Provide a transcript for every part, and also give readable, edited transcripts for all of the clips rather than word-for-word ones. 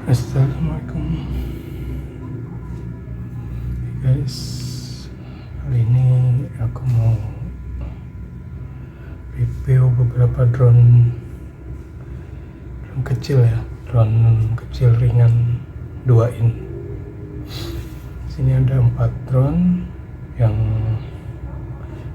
Assalamualaikum guys, kali ini aku mau review beberapa drone kecil ya, drone kecil ringan 2 in. Sini ada 4 drone yang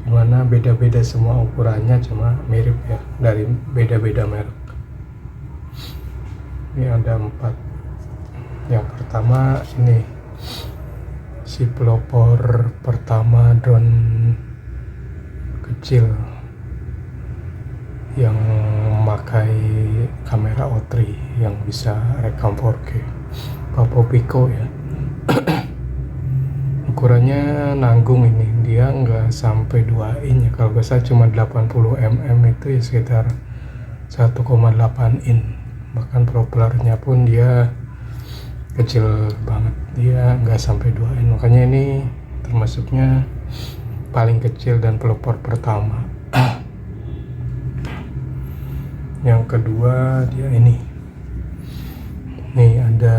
dimana beda-beda semua ukurannya, cuma mirip ya, dari beda-beda merek. Ini ada 4. Yang pertama ini si pelopor pertama drone kecil yang memakai kamera O3 yang bisa rekam 4K, Papo Pico ya. Ukurannya nanggung, ini dia nggak sampai 2 in ya, kalau nggak salah cuma 80 mm, itu ya sekitar 1,8 in. Bahkan propellernya pun dia kecil banget, dia nggak sampai 2 in, makanya ini termasuknya paling kecil dan pelopor pertama. Yang kedua dia ini nih, ada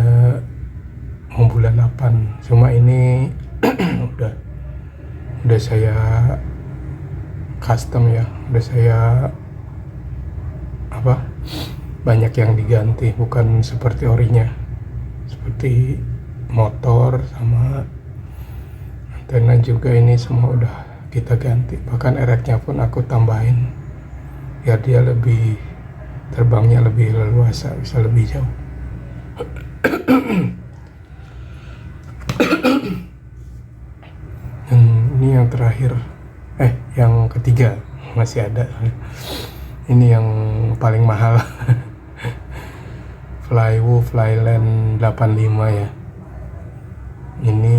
Mobulan 8, cuma ini udah saya custom ya, udah saya banyak yang diganti, bukan seperti orinya, seperti motor sama antena juga, ini semua udah kita ganti. Bahkan ereknya pun aku tambahin biar dia lebih terbangnya lebih leluasa, bisa lebih jauh. Dan ini yang terakhir, yang ketiga masih ada. Ini yang paling mahal. Flywoo Flyland 85 ya. Ini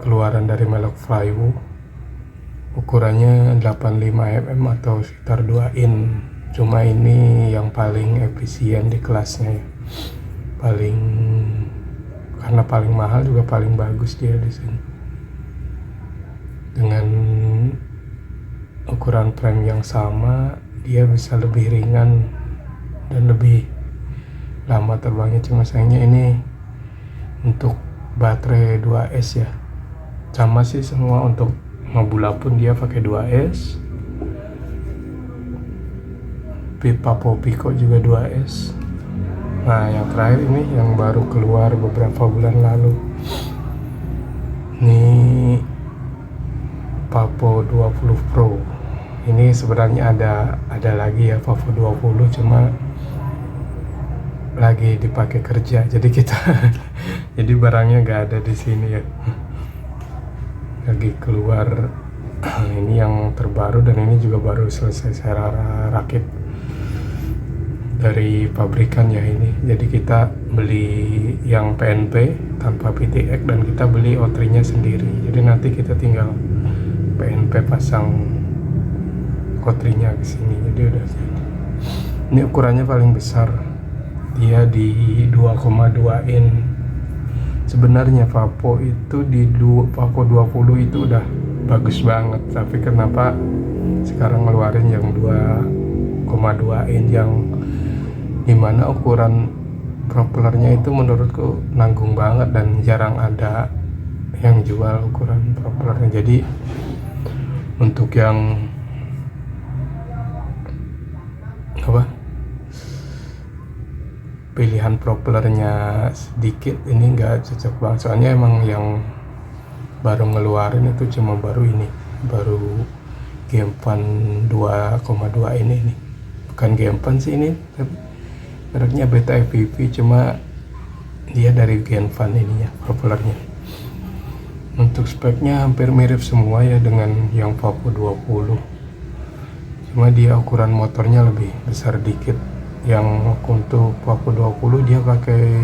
keluaran dari merek Flywoo. Ukurannya 85 mm atau sekitar 2 in. Cuma ini yang paling efisien di kelasnya ya. Karena paling mahal juga paling bagus dia di sini. Dengan ukuran frame yang sama, dia bisa lebih ringan dan lebih lama terbangnya. Cuma sayangnya ini untuk baterai 2S ya. Sama sih semua, untuk Mobula pun dia pakai 2S, Papo Pico juga 2S. Nah yang terakhir ini yang baru keluar beberapa bulan lalu, ini Papo 20 Pro. Ini sebenarnya ada lagi ya Papo 20, cuma lagi dipakai kerja, jadi kita jadi barangnya nggak ada di sini ya, lagi keluar. Ini yang terbaru, dan ini juga baru selesai saya rakit dari pabrikan ya ini. Jadi kita beli yang PNP tanpa PTX, dan kita beli O3 nya sendiri. Jadi nanti kita tinggal PNP pasang O3 nya ke sini. Jadi udah, ini ukurannya paling besar, dia di 2,2 in. Sebenarnya Papo itu Papo 20 itu udah bagus banget, tapi kenapa sekarang ngeluarin yang 2,2 in, yang dimana ukuran propellernya itu menurutku nanggung banget dan jarang ada yang jual ukuran propellernya. Jadi untuk yang pilihan propellernya sedikit, ini nggak cocok banget. Soalnya emang yang baru ngeluarin itu cuma baru Gemfan 2,2 ini. Bukan Gemfan sih ini, tapi mereknya Beta FPV, cuma dia dari Gemfan ininya, propellernya. Untuk speknya hampir mirip semua ya dengan yang Papo 20, cuma dia ukuran motornya lebih besar dikit. Yang untuk Papo 20 dia pakai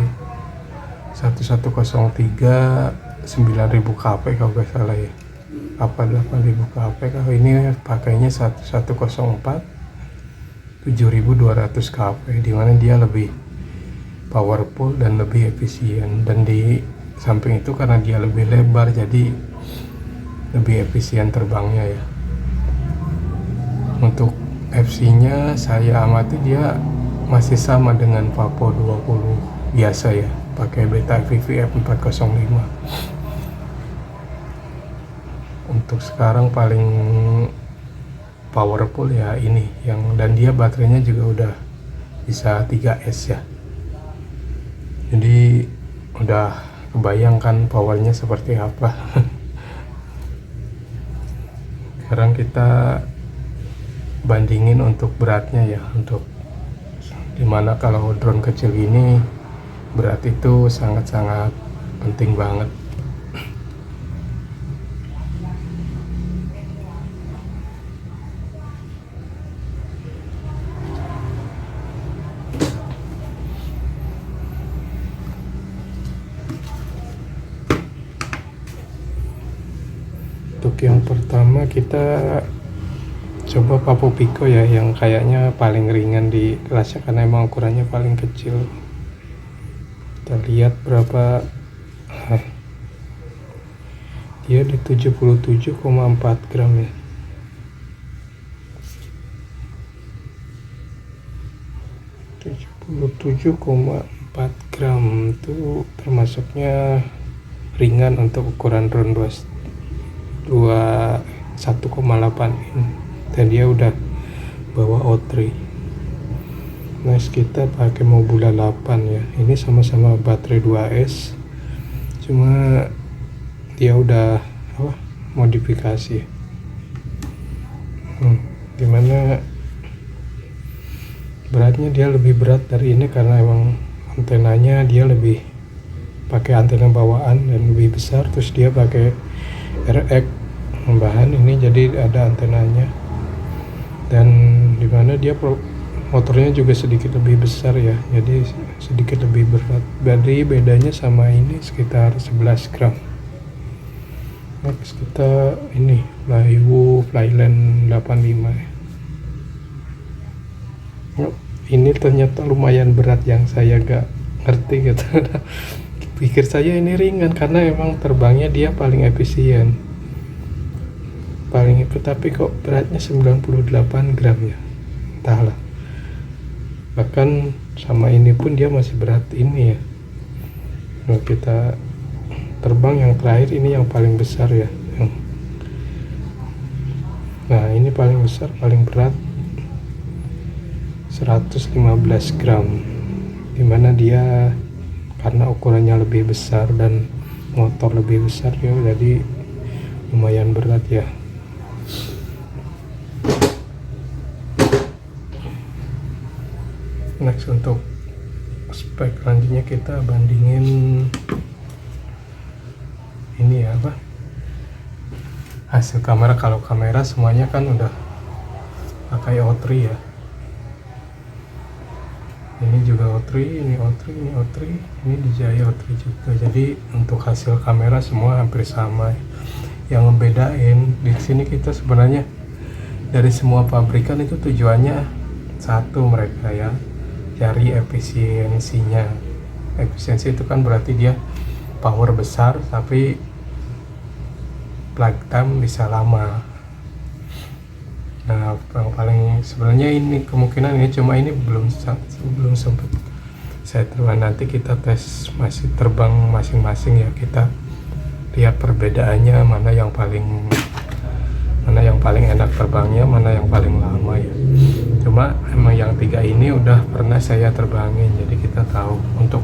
1103 9000 kp kalau nggak salah ya, apa 8000 kp. Kalau ini pakainya 1104 7200 kp, dimana dia lebih powerful dan lebih efisien. Dan di samping itu karena dia lebih lebar, jadi lebih efisien terbangnya ya. Untuk FC nya saya amati dia masih sama dengan Papo 20 biasa ya, pakai Beta VVF 405. Untuk sekarang paling powerful ya ini yang, dan dia baterainya juga udah bisa 3S ya, jadi udah kebayangkan powernya seperti apa. Sekarang kita bandingin untuk beratnya ya, untuk dimana kalau drone kecil ini berat itu sangat-sangat penting banget. Untuk yang pertama kita coba Papo Pico ya, yang kayaknya paling ringan di kelasnya karena emang ukurannya paling kecil. Kita lihat berapa, dia di 77,4 gram ya. .4 gram itu termasuknya ringan untuk ukuran drone 1,8 in, dan dia udah bawa O3. Next kita pakai Mobula 8 ya, ini sama-sama baterai 2S, cuma dia udah modifikasi, dimana beratnya dia lebih berat dari ini karena emang antenanya dia lebih pakai antena bawaan dan lebih besar, terus dia pakai RX tambahan ini, jadi ada antenanya, dan dimana dia motornya juga sedikit lebih besar ya, jadi sedikit lebih berat. Jadi bedanya sama ini sekitar 11 gram. Next kita ini Layu Flyland 85 ya. Ini ternyata lumayan berat, yang saya gak ngerti gitu. Pikir saya ini ringan karena emang terbangnya dia paling efisien, tapi kok beratnya 98 gram ya, entahlah. Bahkan sama ini pun dia masih berat ini ya. Nah, kita terbang yang terakhir ini yang paling besar ya, nah ini paling besar, paling berat 115 gram, dimana dia karena ukurannya lebih besar dan motor lebih besar ya, jadi lumayan berat ya. Next untuk spek selanjutnya kita bandingin ini ya, hasil kamera. Kalau kamera semuanya kan udah pakai O3 ya, ini juga O3, ini O3, ini O3, ini DJI O3 juga. Jadi untuk hasil kamera semua hampir sama. Yang membedain di sini kita sebenarnya dari semua pabrikan itu tujuannya satu, mereka ya cari efisiensinya. Efisiensi itu kan berarti dia power besar tapi flight time bisa lama. Nah, yang paling sebenarnya ini kemungkinan ini, cuma ini belum sempat saya terbang. Nanti kita tes masih terbang masing-masing ya, kita lihat perbedaannya, mana yang paling enak terbangnya, mana yang paling lama ya. Cuma emang yang tiga ini udah pernah saya terbangin, jadi kita tahu untuk